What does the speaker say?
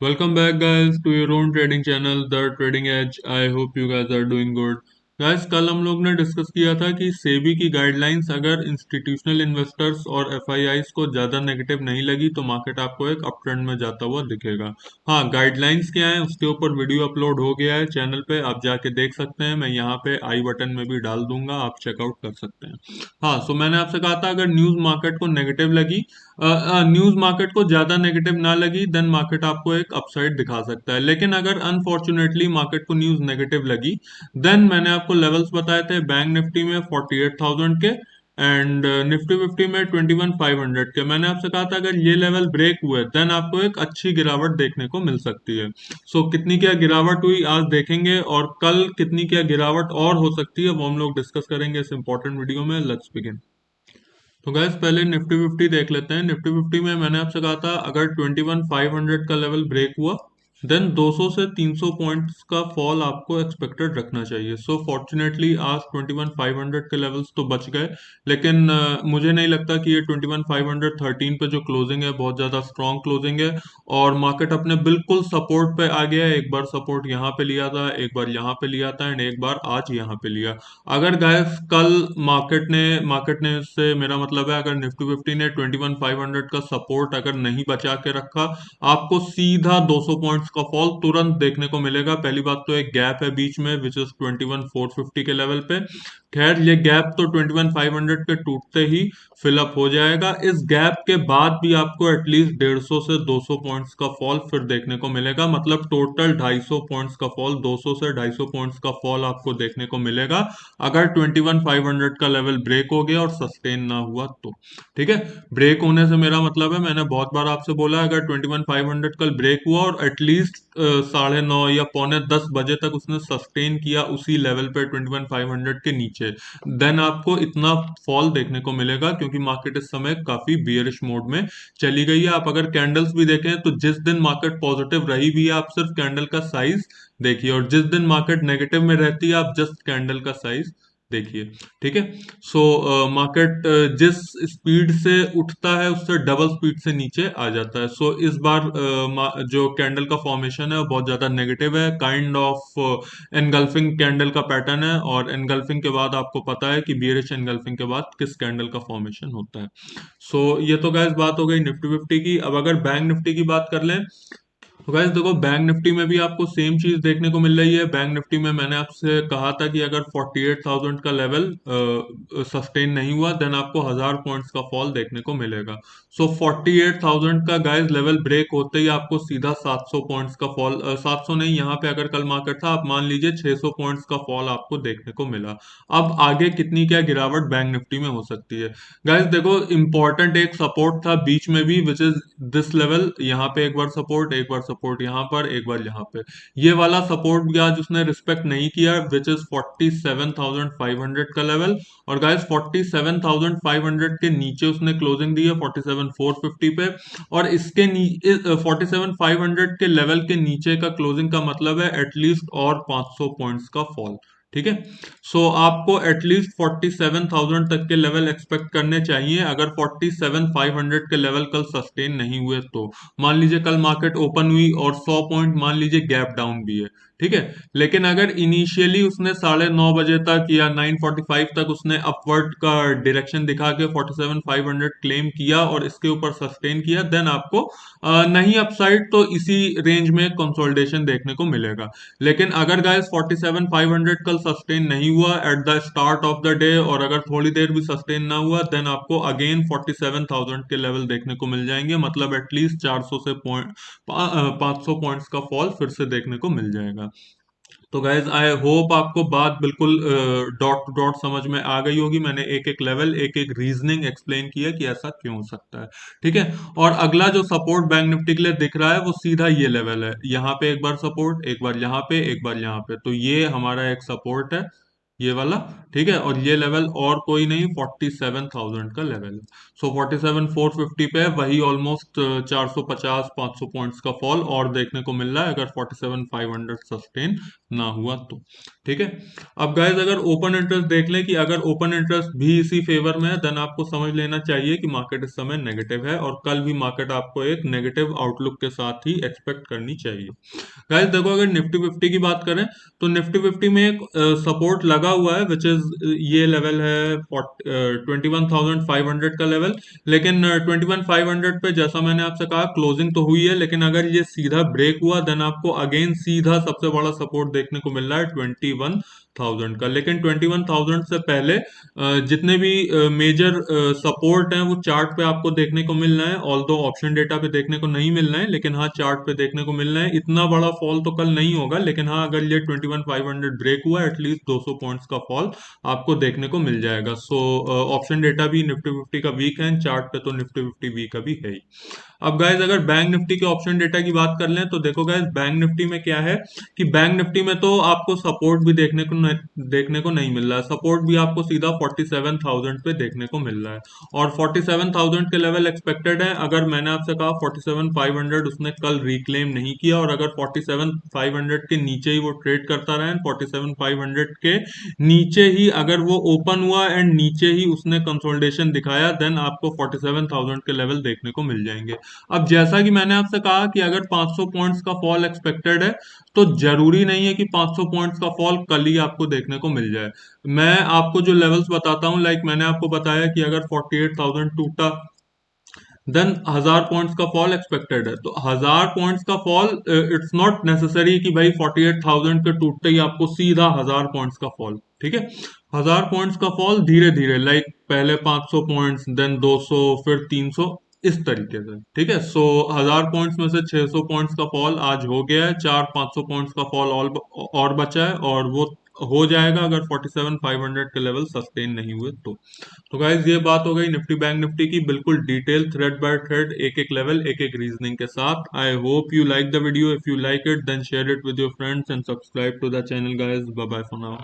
Welcome back, guys, to your own trading channel, The Trading Edge. I hope you guys are doing good. Guys, कल हम लोग ने discuss किया था कि सेबी की गाइडलाइंस अगर इंस्टीट्यूशनल इन्वेस्टर्स और एफआईआईज को ज़्यादा नेगेटिव नहीं लगी तो मार्केट आपको एक अप ट्रेंड में जाता हुआ दिखेगा। हाँ, गाइडलाइंस क्या है उसके ऊपर वीडियो अपलोड हो गया है चैनल पे, आप जाके देख सकते हैं। मैं यहाँ पे आई बटन में भी डाल दूंगा, आप चेकआउट कर सकते हैं। हाँ, सो मैंने आपसे कहा था अगर न्यूज़ मार्केट को नेगेटिव लगी, न्यूज मार्केट को ज्यादा नेगेटिव ना लगी, देन मार्केट आपको एक अपसाइड दिखा सकता है। लेकिन अगर अनफॉर्चुनेटली मार्केट को न्यूज नेगेटिव लगी, देन मैंने आपको लेवल्स बताए थे बैंक निफ्टी में 48,000 के एंड निफ्टी फिफ्टी में 21,500 के। मैंने आपसे कहा था अगर ये लेवल ब्रेक हुए देन आपको एक अच्छी गिरावट देखने को मिल सकती है। कितनी क्या गिरावट हुई आज देखेंगे, और कल कितनी क्या गिरावट और हो सकती है वो हम लोग डिस्कस करेंगे इस इंपॉर्टेंट वीडियो में। Let's begin. तो गैस पहले निफ्टी फिफ्टी देख लेते हैं। निफ्टी फिफ्टी में मैंने आपसे कहा था अगर 21,500 का लेवल ब्रेक हुआ, देन 200 से 300 पॉइंट्स का फॉल आपको एक्सपेक्टेड रखना चाहिए। फॉर्चुनेटली आज 21,500 के लेवल्स तो बच गए, लेकिन मुझे नहीं लगता कि ये 21,513 पे जो क्लोजिंग है बहुत ज़्यादा स्ट्रॉन्ग क्लोजिंग है। और मार्केट अपने बिल्कुल सपोर्ट पे आ गया है। एक बार सपोर्ट यहाँ पे लिया था, एक बार यहाँ पे लिया था एंड एक बार आज यहाँ पे लिया। अगर गाइस कल मार्केट ने से मेरा मतलब है अगर निफ्टी फिफ्टी ने 21,500 का सपोर्ट अगर नहीं बचा के रखा, आपको सीधा 200 पॉइंट्स का फॉल तुरंत देखने को मिलेगा। पहली बात तो एक गैप है बीच में विच इज 21,450 के लेवल पे। खैर ये गैप तो 21,500 के टूटते ही फिलअप हो जाएगा। इस गैप के बाद भी आपको एटलीस्ट 150 से 200 पॉइंट्स का फॉल फिर देखने को मिलेगा, मतलब टोटल 250 पॉइंट्स का फॉल, 200 से 250 पॉइंट्स का फॉल आपको देखने को मिलेगा अगर 21,500 का लेवल ब्रेक हो गया और सस्टेन ना हुआ तो। ठीक है, ब्रेक होने से मेरा मतलब है, मैंने बहुत बार आपसे बोला अगर 21,500 कल ब्रेक हुआ और एटलीस्ट 9:30 या पौने 10 बजे तक उसने सस्टेन किया उसी लेवल पे 21,500 के नीचे, देन आपको इतना फॉल देखने को मिलेगा, क्योंकि मार्केट इस समय काफी बियरिश मोड में चली गई है। आप अगर कैंडल्स भी देखें तो जिस दिन मार्केट पॉजिटिव रही भी है आप सिर्फ कैंडल का साइज देखिए, और जिस दिन मार्केट नेगेटिव में रहती है आप जस्ट कैंडल का साइज देखिए। ठीक है, मार्केट जिस स्पीड से उठता है उससे डबल स्पीड से नीचे आ जाता है। इस बार जो कैंडल का फॉर्मेशन है वो बहुत ज्यादा नेगेटिव है, काइंड ऑफ एनगल्फिंग कैंडल का पैटर्न है, और एनगल्फिंग के बाद आपको पता है कि बियरिश एनगल्फिंग के बाद किस कैंडल का फॉर्मेशन होता है। ये तो गैस बात हो गई निफ्टी फिफ्टी की। अब अगर बैंक निफ्टी की बात कर लें तो गाइस देखो, बैंक निफ्टी में भी आपको सेम चीज देखने को मिल रही है। बैंक निफ्टी में मैंने आपसे कहा था कि अगर 48,000 का लेवल सस्टेन नहीं हुआ देन आपको 1,000 पॉइंट्स का फॉल देखने को मिलेगा। 48,000 का गाइस लेवल ब्रेक होते ही आपको सीधा 700 पॉइंट्स का फॉल, 700 नहीं, यहाँ पे अगर कल मार्केट था आप मान लीजिए 600 पॉइंट्स का फॉल आपको देखने को मिला। अब आगे कितनी क्या गिरावट बैंक निफ्टी में हो सकती है। गाइस देखो, इंपॉर्टेंट एक सपोर्ट था बीच में भी विच इज दिस लेवल। यहाँ पे एक बार सपोर्ट, एक बार सपोर्ट यहाँ पर, एक बार यहाँ पे। ये वाला सपोर्ट भी आज उसने रिस्पेक्ट नहीं किया विच इज 47,500 का लेवल। और गाइस 47,500 के नीचे उसने क्लोजिंग दी है 47,450 पे। और इसके 47,500 के लेवल के नीचे का क्लोजिंग का मतलब है एटलीस्ट और 500 पॉइंट्स का फॉल। ठीक है, आपको एटलीस्ट 47,000 तक के लेवल एक्सपेक्ट करने चाहिए अगर 47,500 के लेवल कल सस्टेन नहीं हुए तो। मान लीजिए कल मार्केट ओपन हुई और 100 पॉइंट मान लीजिए गैप डाउन भी है, ठीक है, लेकिन अगर इनिशियली उसने 9:30 बजे तक या 9:45 तक उसने अपवर्ड का डायरेक्शन दिखा के 47,500 क्लेम किया और इसके ऊपर सस्टेन किया, देन आपको नहीं अपसाइड तो इसी रेंज में कंसोलिडेशन देखने को मिलेगा। लेकिन अगर गाइस 47,500 कल सस्टेन नहीं हुआ at the start of the day, और अगर थोड़ी देर भी सस्टेन ना हुआ, देन आपको अगेन 47,000 के लेवल देखने को मिल जाएंगे, मतलब एटलीस्ट 400 से 500 पॉइंट्स का फॉल फिर से देखने को मिल जाएगा। तो गाइज आई होप आपको बात बिल्कुल डॉट टू डॉट समझ में आ गई होगी। मैंने एक एक लेवल, एक एक रीजनिंग एक्सप्लेन किया कि ऐसा क्यों हो सकता है। ठीक है, और अगला जो सपोर्ट बैंक निफ्टी के लिए दिख रहा है वो सीधा ये लेवल है। यहाँ पे एक बार सपोर्ट, एक बार यहाँ पे, एक बार यहाँ पे, तो ये हमारा एक सपोर्ट है। ये वाला, ठीक है। और ये लेवल और कोई नहीं, 47,000 का लेवल है। सो 47,450 पे है, वही ऑलमोस्ट 450-500 पॉइंट्स का फॉल और देखने को मिल रहा है अगर 47,500 सस्टेन ना हुआ तो, ठीक है। अब गाइज अगर ओपन इंटरेस्ट देख लें कि अगर ओपन इंटरेस्ट भी इसी फेवर में है, देन आपको समझ लेना चाहिए कि मार्केट इस समय नेगेटिव है और कल भी मार्केट आपको एक नेगेटिव आउटलुक के साथ ही एक्सपेक्ट करनी चाहिए। गाइस देखो, अगर निफ्टी फिफ्टी की बात करें तो निफ्टी फिफ्टी में एक सपोर्ट लगा हुआ है, विच इज ये लेवल है 21,500 का लेवल। लेकिन 21,500 पे जैसा मैंने आपसे कहा क्लोजिंग तो हुई है, लेकिन अगर ये सीधा ब्रेक हुआ देन आपको अगेन सीधा सबसे बड़ा सपोर्ट देखने को मिल रहा है 21,000 का। लेकिन 21,000 से पहले जितने भी मेजर सपोर्ट हैं वो चार्ट पे आपको देखने को मिल रहे हैं, ऑल्दो ऑप्शन डेटा पे देखने को नहीं मिल रहे हैं, लेकिन हाँ चार्ट पे देखने को मिल रहे हैं। इतना बड़ा फॉल तो कल नहीं होगा, लेकिन हाँ अगर ये 21,500 ब्रेक हुआ एटलीस्ट 200 पॉइंट्स का फॉल आपको देखने को मिल जाएगा। सो ऑप्शन डेटा भी निफ्टी फिफ्टी का वीक है, चार्ट पे तो निफ्टी फिफ्टी वीक अभी है ही। अब गाइज अगर बैंक निफ्टी के ऑप्शन डेटा की बात कर लें तो देखो गाइज बैंक निफ्टी में क्या है कि बैंक निफ्टी में तो आपको सपोर्ट भी देखने को नहीं मिल रहा है। सपोर्ट भी आपको सीधा 47,000 पे देखने को मिल रहा है और 47,000 के लेवल एक्सपेक्टेड है। अगर मैंने आपसे कहा 47,500 उसने कल रिक्लेम नहीं किया और अगर 47,500 के नीचे ही वो ट्रेड करता रहा, 47,500 के नीचे ही अगर वो ओपन हुआ एंड नीचे ही उसने कंसोलिडेशन दिखाया, देन आपको 47,000 के लेवल देखने को मिल जाएंगे। अब जैसा कि मैंने आपसे कहा कि अगर 500 पॉइंट्स का फॉल एक्सपेक्टेड है तो जरूरी नहीं है कि 500 पॉइंट्स का फॉल कल ही आपको देखने को मिल जाए। मैं आपको जो लेवल्स बताता हूं, लाइक मैंने आपको बताया कि अगर 48,000 टूटा देन 1,000 पॉइंट्स का फॉल एक्सपेक्टेड है। तो 1,000 पॉइंट्स का फॉल, इट्स नॉट नेसेसरी कि भाई 48,000 के टूटते ही आपको सीधा 1,000 पॉइंट्स का फॉल, ठीक है। 1,000 पॉइंट्स का फॉल धीरे धीरे, लाइक पहले 500 पॉइंट्स देन 200 फिर 300, इस तरीके से, ठीक है। सो 1,000 पॉइंट्स में से 600 पॉइंट्स का फॉल आज हो गया है, 400-500 पॉइंट्स का फॉल और बचा है और वो हो जाएगा अगर 47,500 के लेवल सस्टेन नहीं हुए तो गाइज ये बात हो गई निफ्टी बैंक निफ्टी की, बिल्कुल डिटेल थ्रेड बाय थ्रेड, एक एक लेवल एक एक रीजनिंग के साथ। I hope you like the video, if you like it then share it with your friends and subscribe to the channel guys. Bye bye for now.